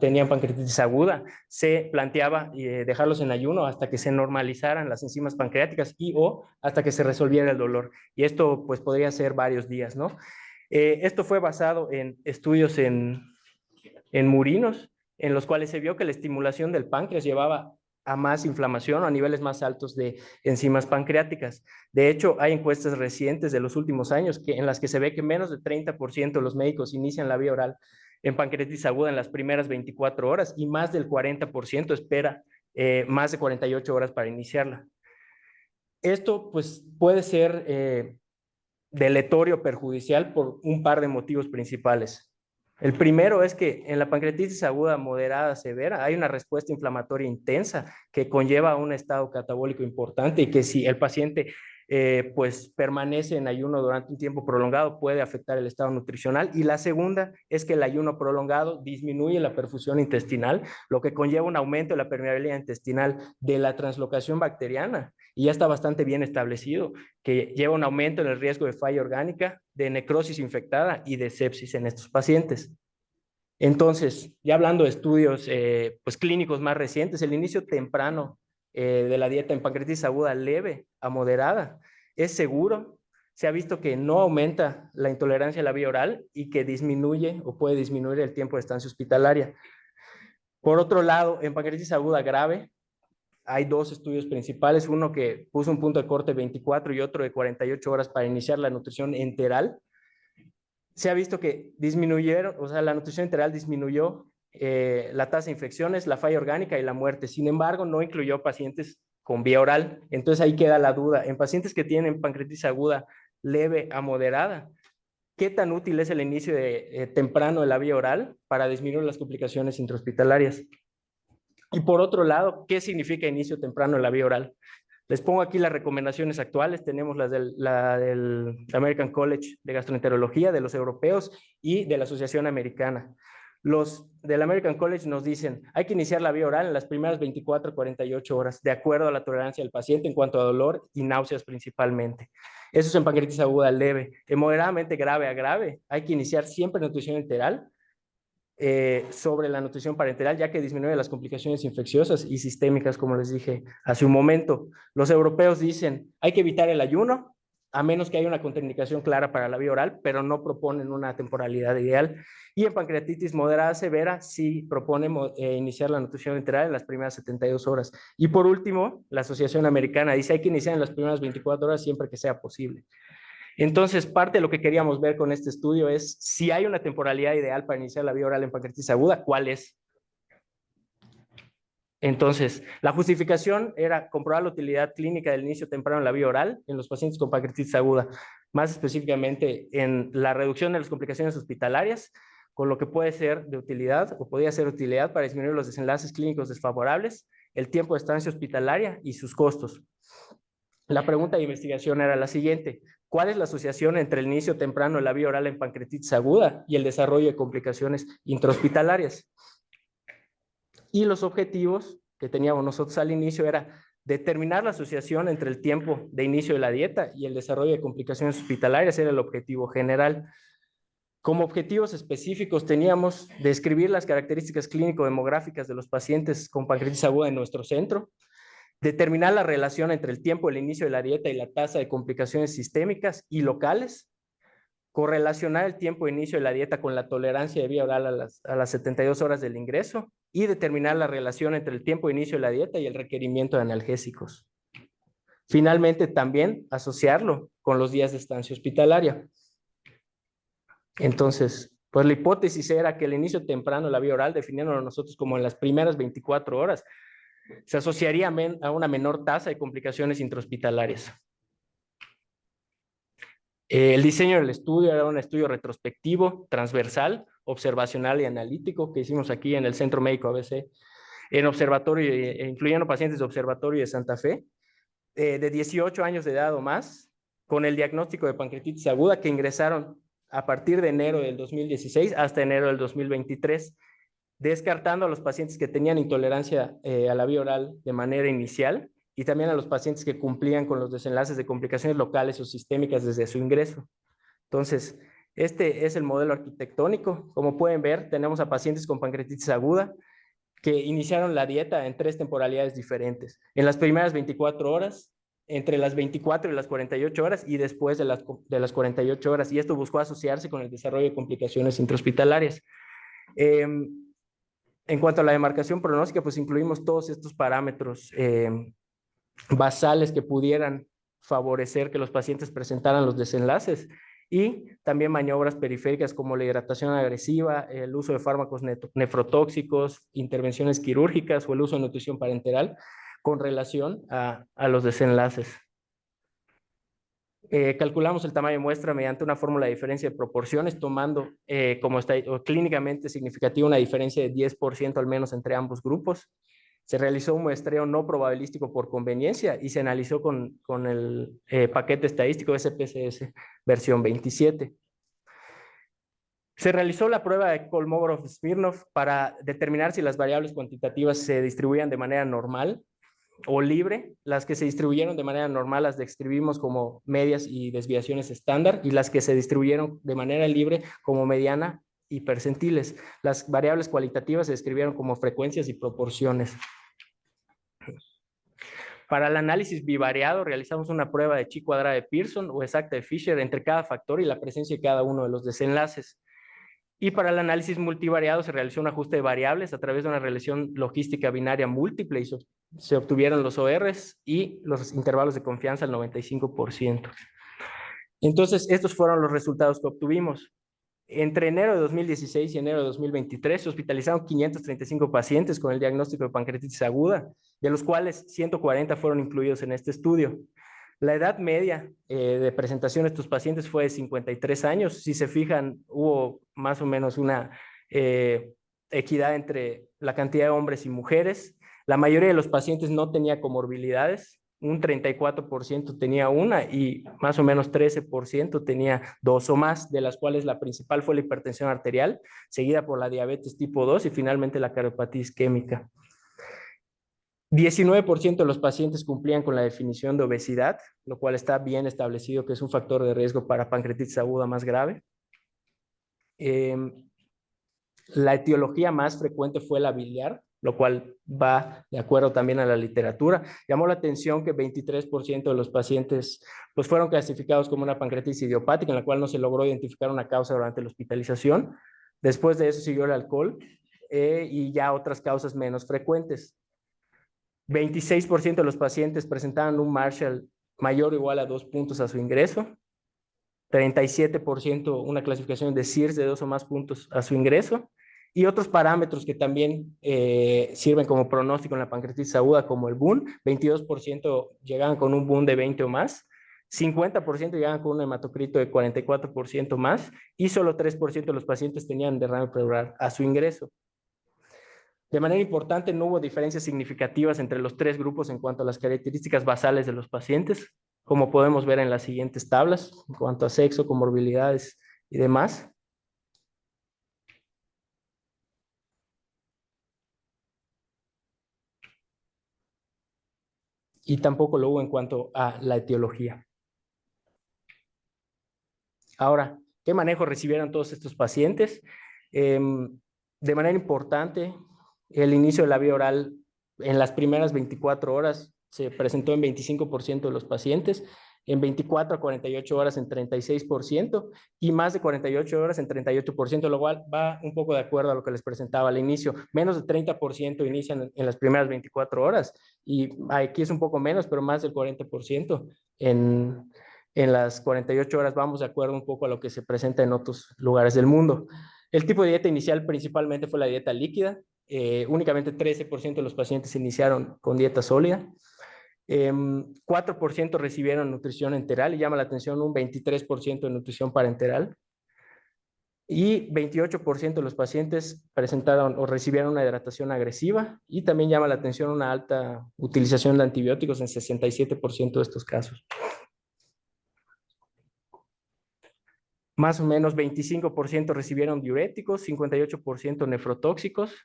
tenían pancreatitis aguda, se planteaba dejarlos en ayuno hasta que se normalizaran las enzimas pancreáticas o hasta que se resolviera el dolor. Y esto pues podría ser varios días, ¿no? Esto fue basado en estudios en murinos, en los cuales se vio que la estimulación del páncreas llevaba a más inflamación o a niveles más altos de enzimas pancreáticas. De hecho, hay encuestas recientes de los últimos años en las que se ve que menos de 30% de los médicos inician la vía oral en pancreatitis aguda en las primeras 24 horas y más del 40% espera más de 48 horas para iniciarla. Esto pues puede ser deletorio, perjudicial por un par de motivos principales. El primero es que en la pancreatitis aguda moderada severa hay una respuesta inflamatoria intensa que conlleva a un estado catabólico importante, y que si el paciente pues permanece en ayuno durante un tiempo prolongado, puede afectar el estado nutricional. Y la segunda es que el ayuno prolongado disminuye la perfusión intestinal, lo que conlleva un aumento de la permeabilidad intestinal, de la translocación bacteriana, y ya está bastante bien establecido, que lleva un aumento en el riesgo de falla orgánica, de necrosis infectada y de sepsis en estos pacientes. Entonces, ya hablando de estudios pues clínicos más recientes, el inicio temprano de la dieta en pancreatitis aguda leve a moderada es seguro. Se ha visto que no aumenta la intolerancia a la vía oral y que disminuye o puede disminuir el tiempo de estancia hospitalaria. Por otro lado, en pancreatitis aguda grave hay dos estudios principales, uno que puso un punto de corte 24 y otro de 48 horas para iniciar la nutrición enteral. Se ha visto que disminuyeron, o sea, la nutrición enteral disminuyó la tasa de infecciones, la falla orgánica y la muerte. Sin embargo, no incluyó pacientes con vía oral. Entonces ahí queda la duda. En pacientes que tienen pancreatitis aguda leve a moderada, ¿qué tan útil es el inicio temprano de la vía oral para disminuir las complicaciones intrahospitalarias? Y por otro lado, ¿qué significa inicio temprano de la vía oral? Les pongo aquí las recomendaciones actuales. Tenemos la del American College de Gastroenterología, de los europeos y de la Asociación Americana. Los del American College nos dicen, hay que iniciar la vía oral en las primeras 24 a 48 horas, de acuerdo a la tolerancia del paciente en cuanto a dolor y náuseas principalmente. Eso es en pancreatitis aguda leve. En moderadamente grave a grave, hay que iniciar siempre nutrición enteral sobre la nutrición parenteral, ya que disminuye las complicaciones infecciosas y sistémicas, como les dije hace un momento. Los europeos dicen, hay que evitar el ayuno, a menos que haya una contraindicación clara para la vía oral, pero no proponen una temporalidad ideal. Y en pancreatitis moderada severa, sí proponen iniciar la nutrición enteral en las primeras 72 horas. Y por último, la Asociación Americana dice, hay que iniciar en las primeras 24 horas siempre que sea posible. Entonces, parte de lo que queríamos ver con este estudio es si hay una temporalidad ideal para iniciar la vía oral en pancreatitis aguda, ¿cuál es? Entonces, la justificación era comprobar la utilidad clínica del inicio temprano en la vía oral en los pacientes con pancreatitis aguda, más específicamente en la reducción de las complicaciones hospitalarias, con lo que puede ser de utilidad o podría ser de utilidad para disminuir los desenlaces clínicos desfavorables, el tiempo de estancia hospitalaria y sus costos. La pregunta de investigación era la siguiente: ¿cuál es la asociación entre el inicio temprano de la vía oral en pancreatitis aguda y el desarrollo de complicaciones intrahospitalarias? Y los objetivos que teníamos nosotros al inicio era determinar la asociación entre el tiempo de inicio de la dieta y el desarrollo de complicaciones hospitalarias, era el objetivo general. Como objetivos específicos teníamos describir las características clínico-demográficas de los pacientes con pancreatitis aguda en nuestro centro, determinar la relación entre el tiempo del inicio de la dieta y la tasa de complicaciones sistémicas y locales, correlacionar el tiempo de inicio de la dieta con la tolerancia de vía oral a las 72 horas del ingreso y determinar la relación entre el tiempo de inicio de la dieta y el requerimiento de analgésicos. Finalmente, también asociarlo con los días de estancia hospitalaria. Entonces, pues la hipótesis era que el inicio temprano de la vía oral, definiéndolo nosotros como en las primeras 24 horas, se asociaría a una menor tasa de complicaciones intrahospitalarias. El diseño del estudio era un estudio retrospectivo, transversal, observacional y analítico que hicimos aquí en el Centro Médico ABC, en observatorio, incluyendo pacientes de observatorio de Santa Fe, de 18 años de edad o más, con el diagnóstico de pancreatitis aguda, que ingresaron a partir de enero del 2016 hasta enero del 2023, descartando a los pacientes que tenían intolerancia a la vía oral de manera inicial y también a los pacientes que cumplían con los desenlaces de complicaciones locales o sistémicas desde su ingreso. Entonces, este es el modelo arquitectónico. Como pueden ver, tenemos a pacientes con pancreatitis aguda que iniciaron la dieta en 3 temporalidades diferentes. En las primeras 24 horas, entre las 24 y las 48 horas y después de las 48 horas. Y esto buscó asociarse con el desarrollo de complicaciones intrahospitalarias. En cuanto a la demarcación pronóstica, pues incluimos todos estos parámetros basales que pudieran favorecer que los pacientes presentaran los desenlaces y también maniobras periféricas como la hidratación agresiva, el uso de fármacos nefrotóxicos, intervenciones quirúrgicas o el uso de nutrición parenteral con relación a los desenlaces. Calculamos el tamaño de muestra mediante una fórmula de diferencia de proporciones, tomando como clínicamente significativa una diferencia de 10% al menos entre ambos grupos. Se realizó un muestreo no probabilístico por conveniencia y se analizó con el paquete estadístico SPSS versión 27. Se realizó la prueba de Kolmogorov-Smirnov para determinar si las variables cuantitativas se distribuían de manera normal o libre. Las que se distribuyeron de manera normal las describimos como medias y desviaciones estándar, y las que se distribuyeron de manera libre como mediana y percentiles. Las variables cualitativas se describieron como frecuencias y proporciones. Para el análisis bivariado realizamos una prueba de chi cuadrada de Pearson o exacta de Fisher entre cada factor y la presencia de cada uno de los desenlaces. Y para el análisis multivariado se realizó un ajuste de variables a través de una relación logística binaria múltiple y se obtuvieron los ORs y los intervalos de confianza al 95%. Entonces, estos fueron los resultados que obtuvimos. Entre enero de 2016 y enero de 2023 se hospitalizaron 535 pacientes con el diagnóstico de pancreatitis aguda, de los cuales 140 fueron incluidos en este estudio. La edad media de presentación de estos pacientes fue de 53 años. Si se fijan, hubo más o menos una equidad entre la cantidad de hombres y mujeres. La mayoría de los pacientes no tenía comorbilidades. Un 34% tenía una y más o menos 13% tenía dos o más, de las cuales la principal fue la hipertensión arterial, seguida por la diabetes tipo 2 y finalmente la cardiopatía isquémica. 19% de los pacientes cumplían con la definición de obesidad, lo cual está bien establecido que es un factor de riesgo para pancreatitis aguda más grave. La etiología más frecuente fue la biliar, lo cual va de acuerdo también a la literatura. Llamó la atención que 23% de los pacientes pues, fueron clasificados como una pancreatitis idiopática, en la cual no se logró identificar una causa durante la hospitalización. Después de eso siguió el alcohol y ya otras causas menos frecuentes. 26% de los pacientes presentaban un Marshall mayor o igual a 2 puntos a su ingreso. 37% una clasificación de SIRS de 2 o más puntos a su ingreso. Y otros parámetros que también sirven como pronóstico en la pancreatitis aguda, como el BUN. 22% llegaban con un BUN de 20 o más. 50% llegaban con un hematocrito de 44% más. Y solo 3% de los pacientes tenían derrame pleural a su ingreso. De manera importante, no hubo diferencias significativas entre los 3 grupos en cuanto a las características basales de los pacientes, como podemos ver en las siguientes tablas, en cuanto a sexo, comorbilidades y demás. Y tampoco lo hubo en cuanto a la etiología. Ahora, ¿qué manejo recibieron todos estos pacientes? De manera importante, el inicio de la vía oral en las primeras 24 horas se presentó en 25% de los pacientes, en 24 a 48 horas en 36% y más de 48 horas en 38%, lo cual va un poco de acuerdo a lo que les presentaba al inicio. Menos de 30% inician en las primeras 24 horas y aquí es un poco menos, pero más del 40% en las 48 horas. Vamos de acuerdo un poco a lo que se presenta en otros lugares del mundo. El tipo de dieta inicial principalmente fue la dieta líquida. Únicamente 13% de los pacientes iniciaron con dieta sólida. 4% recibieron nutrición enteral y llama la atención un 23% de nutrición parenteral. Y 28% de los pacientes presentaron o recibieron una hidratación agresiva y también llama la atención una alta utilización de antibióticos en 67% de estos casos. Más o menos 25% recibieron diuréticos, 58% nefrotóxicos.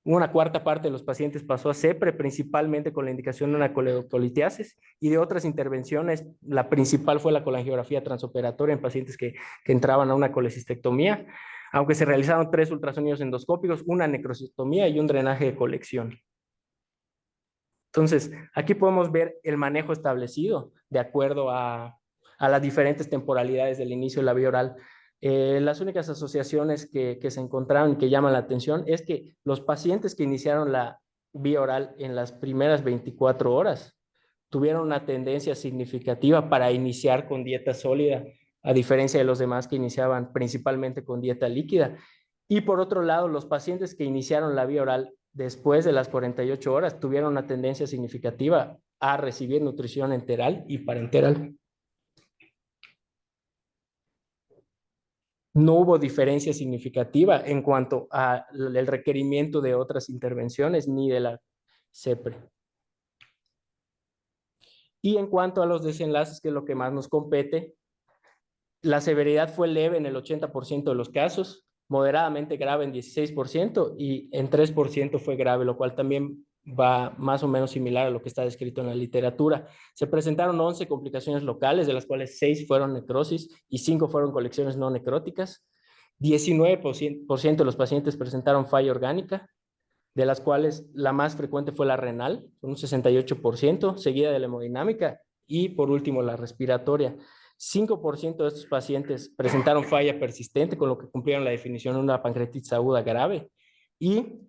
Una cuarta parte de los pacientes pasó a CEPRE, principalmente con la indicación de una coledocolitiasis, y de otras intervenciones, la principal fue la colangiografía transoperatoria en pacientes que entraban a una colecistectomía, aunque se realizaron 3 ultrasonidos endoscópicos, una necrostomía y un drenaje de colección. Entonces, aquí podemos ver el manejo establecido de acuerdo a las diferentes temporalidades del inicio de la vía oral. Las únicas asociaciones que se encontraron y que llaman la atención es que los pacientes que iniciaron la vía oral en las primeras 24 horas tuvieron una tendencia significativa para iniciar con dieta sólida, a diferencia de los demás que iniciaban principalmente con dieta líquida. Y por otro lado, los pacientes que iniciaron la vía oral después de las 48 horas tuvieron una tendencia significativa a recibir nutrición enteral y parenteral. No hubo diferencia significativa en cuanto al requerimiento de otras intervenciones ni de la CEPRE. Y en cuanto a los desenlaces, que es lo que más nos compete, la severidad fue leve en el 80% de los casos, moderadamente grave en 16% y en 3% fue grave, lo cual también va más o menos similar a lo que está descrito en la literatura. Se presentaron 11 complicaciones locales, de las cuales 6 fueron necrosis y 5 fueron colecciones no necróticas. 19% de los pacientes presentaron falla orgánica, de las cuales la más frecuente fue la renal, con un 68%, seguida de la hemodinámica y por último la respiratoria. 5% de estos pacientes presentaron falla persistente, con lo que cumplieron la definición de una pancreatitis aguda grave. Y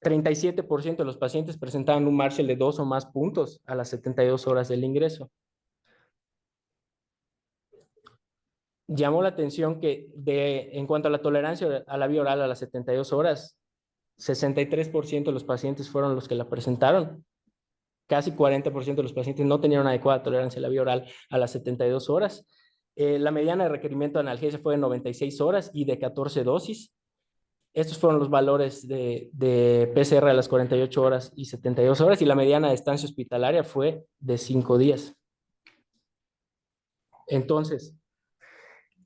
37% de los pacientes presentaban un Marshall de 2 o más puntos a las 72 horas del ingreso. Llamó la atención que en cuanto a la tolerancia a la vía oral a las 72 horas, 63% de los pacientes fueron los que la presentaron. Casi 40% de los pacientes no tenían una adecuada tolerancia a la vía oral a las 72 horas. La mediana de requerimiento de analgesia fue de 96 horas y de 14 dosis. Estos fueron los valores de PCR a las 48 horas y 72 horas, y la mediana de estancia hospitalaria fue de 5 días. Entonces,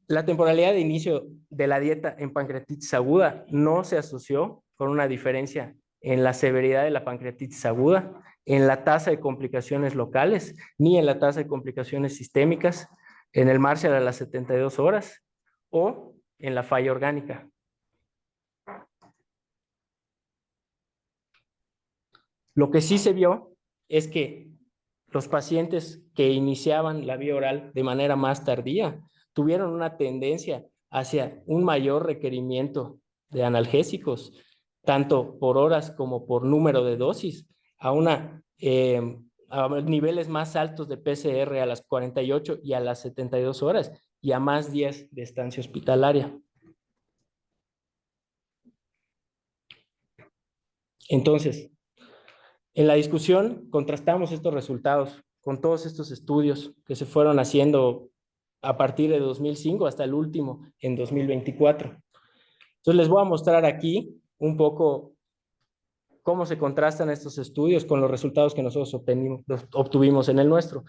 la temporalidad de inicio de la dieta en pancreatitis aguda no se asoció con una diferencia en la severidad de la pancreatitis aguda, en la tasa de complicaciones locales, ni en la tasa de complicaciones sistémicas, en el Marshall a las 72 horas o en la falla orgánica. Lo que sí se vio es que los pacientes que iniciaban la vía oral de manera más tardía tuvieron una tendencia hacia un mayor requerimiento de analgésicos, tanto por horas como por número de dosis, a niveles más altos de PCR a las 48 y a las 72 horas y a más días de estancia hospitalaria. Entonces, en la discusión contrastamos estos resultados con todos estos estudios que se fueron haciendo a partir de 2005 hasta el último en 2024. Entonces les voy a mostrar aquí un poco cómo se contrastan estos estudios con los resultados que nosotros obtuvimos en el nuestro.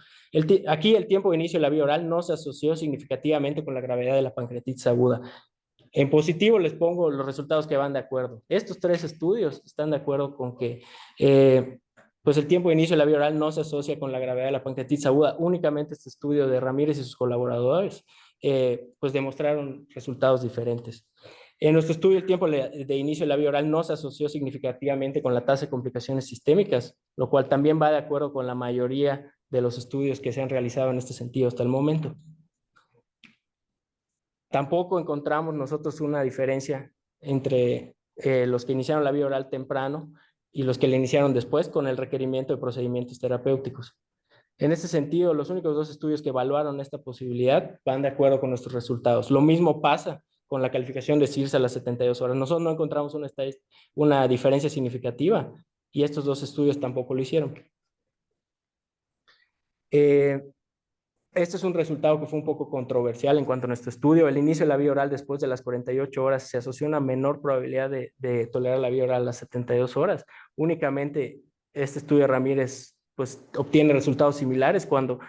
Aquí el tiempo de inicio de la vía oral no se asoció significativamente con la gravedad de la pancreatitis aguda. En positivo les pongo los resultados que van de acuerdo. Estos 3 estudios están de acuerdo con que pues el tiempo de inicio de la vía oral no se asocia con la gravedad de la pancreatitis aguda. Únicamente este estudio de Ramírez y sus colaboradores pues demostraron resultados diferentes. En nuestro estudio, el tiempo de inicio de la vía oral no se asoció significativamente con la tasa de complicaciones sistémicas, lo cual también va de acuerdo con la mayoría de los estudios que se han realizado en este sentido hasta el momento. Tampoco encontramos nosotros una diferencia entre los que iniciaron la vía oral temprano y los que la iniciaron después con el requerimiento de procedimientos terapéuticos. En este sentido, los únicos 2 estudios que evaluaron esta posibilidad van de acuerdo con nuestros resultados. Lo mismo pasa con la calificación de CIRSE a las 72 horas. Nosotros no encontramos una diferencia significativa y estos 2 estudios tampoco lo hicieron. Este es un resultado que fue un poco controversial en cuanto a nuestro estudio. El inicio de la vía oral después de las 48 horas se asoció a una menor probabilidad de tolerar la vía oral a las 72 horas. Únicamente este estudio de Ramírez pues, obtiene resultados similares cuando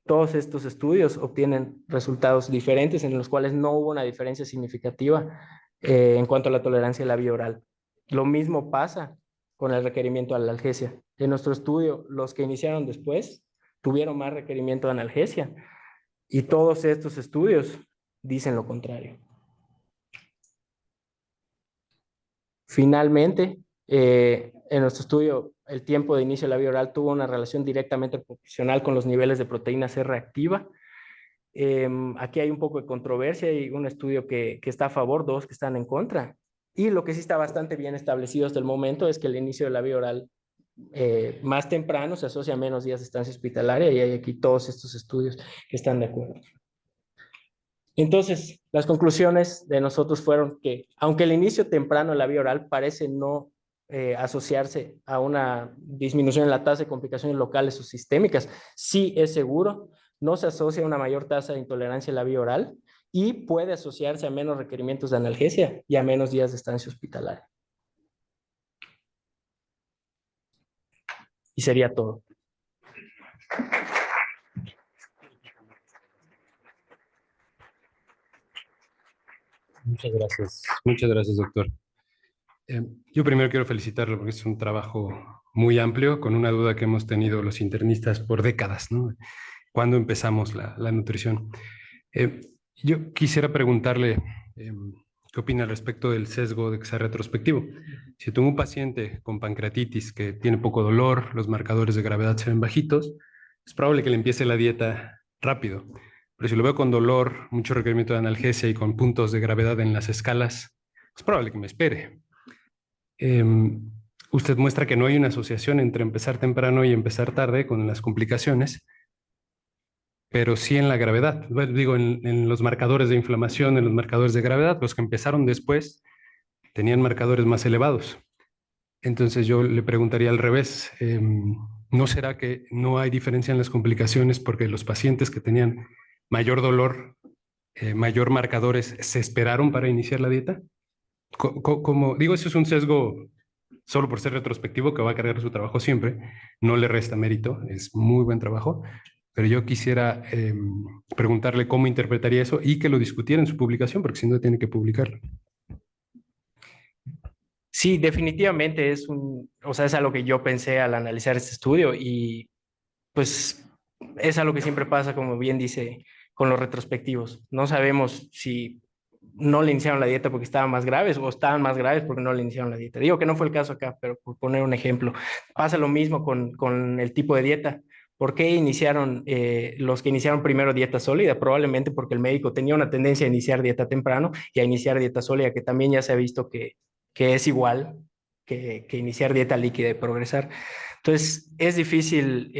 todos estos estudios obtienen resultados diferentes en los cuales no hubo una diferencia significativa en cuanto a la tolerancia a la vía oral. Lo mismo pasa con el requerimiento de analgesia. En nuestro estudio, los que iniciaron después tuvieron más requerimiento de analgesia y todos estos estudios dicen lo contrario. Finalmente, en nuestro estudio, el tiempo de inicio de la vía oral tuvo una relación directamente proporcional con los niveles de proteína C reactiva. Aquí hay un poco de controversia y un estudio que está a favor, 2 que están en contra. Y lo que sí está bastante bien establecido hasta el momento es que el inicio de la vía oral más temprano se asocia a menos días de estancia hospitalaria y hay aquí todos estos estudios que están de acuerdo. Entonces, las conclusiones de nosotros fueron que, aunque el inicio temprano de la vía oral parece no asociarse a una disminución en la tasa de complicaciones locales o sistémicas, sí es seguro, no se asocia a una mayor tasa de intolerancia a la vía oral y puede asociarse a menos requerimientos de analgesia y a menos días de estancia hospitalaria. y sería todo. Muchas gracias, doctor. Yo primero quiero felicitarlo porque es un trabajo muy amplio, con una duda que hemos tenido los internistas por décadas, ¿no? ¿Cuándo empezamos la nutrición? Yo quisiera preguntarle qué opina al respecto del sesgo de que sea retrospectivo. Si tengo un paciente con pancreatitis que tiene poco dolor, los marcadores de gravedad se ven bajitos, es probable que le empiece la dieta rápido. Pero si lo veo con dolor, mucho requerimiento de analgesia y con puntos de gravedad en las escalas, es probable que me espere. Usted muestra que no hay una asociación entre empezar temprano y empezar tarde con las complicaciones, pero sí en la gravedad. Bueno, digo, en los marcadores de inflamación, en los marcadores de gravedad, los que empezaron después tenían marcadores más elevados. Entonces yo le preguntaría al revés, ¿no será que no hay diferencia en las complicaciones porque los pacientes que tenían mayor dolor, mayor marcadores, se esperaron para iniciar la dieta? Como digo, eso es un sesgo solo por ser retrospectivo que va a cargar su trabajo siempre, no le resta mérito, es muy buen trabajo, pero yo quisiera preguntarle cómo interpretaría eso y que lo discutiera en su publicación, porque si no tiene que publicarlo. Sí, definitivamente es es algo que yo pensé al analizar este estudio y pues es algo que siempre pasa, como bien dice, con los retrospectivos. No sabemos si no le iniciaron la dieta porque estaban más graves o estaban más graves porque no le iniciaron la dieta. Digo que no fue el caso acá, pero por poner un ejemplo, pasa lo mismo con el tipo de dieta. ¿Por qué iniciaron los que iniciaron primero dieta sólida? Probablemente porque el médico tenía una tendencia a iniciar dieta temprano y a iniciar dieta sólida, que también ya se ha visto que es igual que iniciar dieta líquida y progresar. Entonces, es difícil,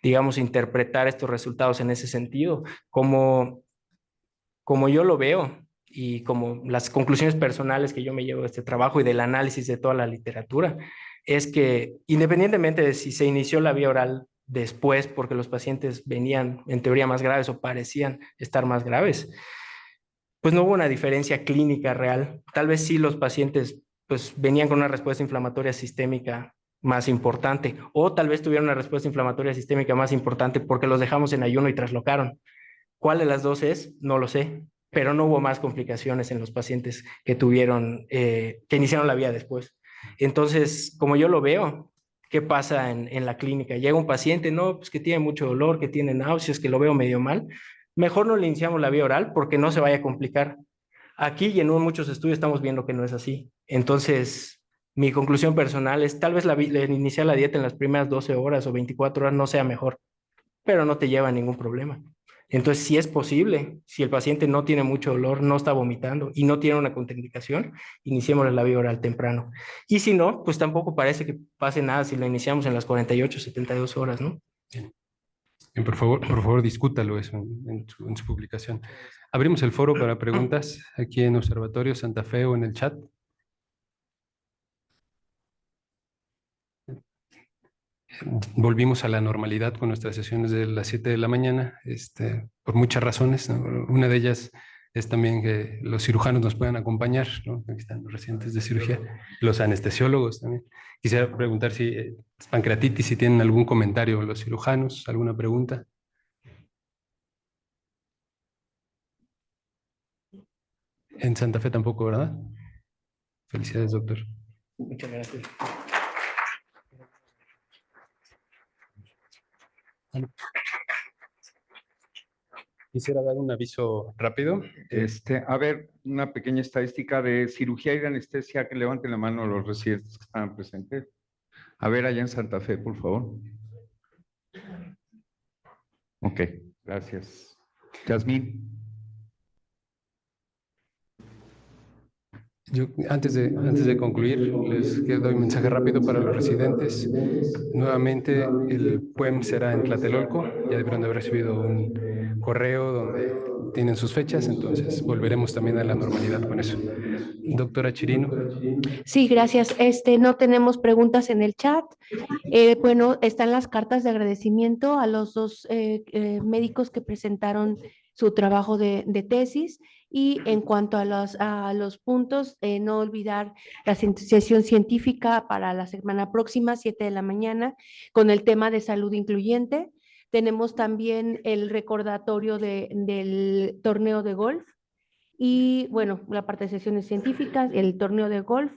digamos, interpretar estos resultados en ese sentido. Como yo lo veo y como las conclusiones personales que yo me llevo de este trabajo y del análisis de toda la literatura, es que independientemente de si se inició la vía oral después porque los pacientes venían en teoría más graves o parecían estar más graves, pues no hubo una diferencia clínica real. Tal vez sí los pacientes pues venían con una respuesta inflamatoria sistémica más importante o tal vez tuvieron una respuesta inflamatoria sistémica más importante porque los dejamos en ayuno y traslocaron. ¿Cuál de las dos es? No lo sé, pero no hubo más complicaciones en los pacientes que tuvieron, que iniciaron la vía después. Entonces, como yo lo veo, ¿qué pasa en la clínica? Llega un paciente, no, pues que tiene mucho dolor, que tiene náuseas, que lo veo medio mal. Mejor no le iniciamos la vía oral porque no se vaya a complicar. Aquí y en muchos estudios estamos viendo que no es así. Entonces, mi conclusión personal es tal vez iniciar la dieta en las primeras 12 horas o 24 horas no sea mejor, pero no te lleva a ningún problema. Entonces, si es posible, si el paciente no tiene mucho dolor, no está vomitando y no tiene una contraindicación, iniciemos la vía oral temprano. Y si no, pues tampoco parece que pase nada si la iniciamos en las 48, 72 horas, ¿no? Bien. Por favor, discútalo eso en su publicación. Abrimos el foro para preguntas aquí en Observatorio Santa Fe o en el chat. Volvimos a la normalidad con nuestras sesiones de las 7 de la mañana, por muchas razones, ¿no? Una de ellas es también que los cirujanos nos puedan acompañar, ¿no? Aquí están los residentes de cirugía, los anestesiólogos también. Quisiera preguntar si pancreatitis, si tienen algún comentario los cirujanos, alguna pregunta. En Santa Fe tampoco, ¿verdad? Felicidades, doctor. Muchas gracias. Quisiera dar un aviso rápido. A ver, una pequeña estadística de cirugía y de anestesia, que levanten la mano los residentes que estaban presentes. A ver, allá en Santa Fe, por favor. Ok, gracias. Yasmín. Yo, antes de concluir, les doy un mensaje rápido para los residentes. Nuevamente, el PUEM será en Tlatelolco. Ya deberán de haber recibido un correo donde tienen sus fechas, entonces volveremos también a la normalidad con eso. Doctora Chirino. Sí, gracias. No tenemos preguntas en el chat. Bueno, están las cartas de agradecimiento a los dos médicos que presentaron su trabajo de tesis. Y en cuanto a los puntos, no olvidar la sesión científica para la semana próxima, 7 de la mañana, con el tema de salud incluyente. Tenemos también el recordatorio del torneo de golf. Y bueno, la parte de sesiones científicas, el torneo de golf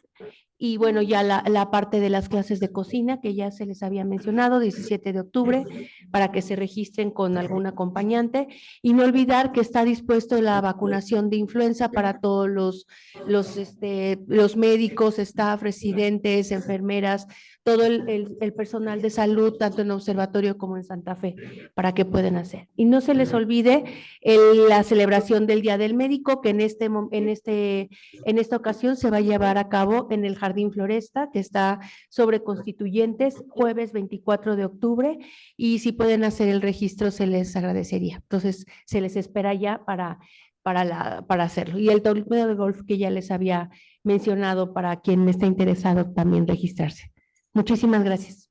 y bueno, ya la parte de las clases de cocina que ya se les había mencionado, 17 de octubre, para que se registren con algún acompañante. Y no olvidar que está dispuesto la vacunación de influenza para todos los médicos, staff, residentes, enfermeras, todo el personal de salud, tanto en Observatorio como en Santa Fe, para que puedan hacer. Y no se les olvide la celebración del Día del Médico, que en esta ocasión se va a llevar a cabo en el Jardín Floresta, que está sobre Constituyentes, jueves 24 de octubre, y si pueden hacer el registro se les agradecería. Entonces, se les espera ya para hacerlo. Y el torneo de golf que ya les había mencionado para quien esté interesado también registrarse. Muchísimas gracias.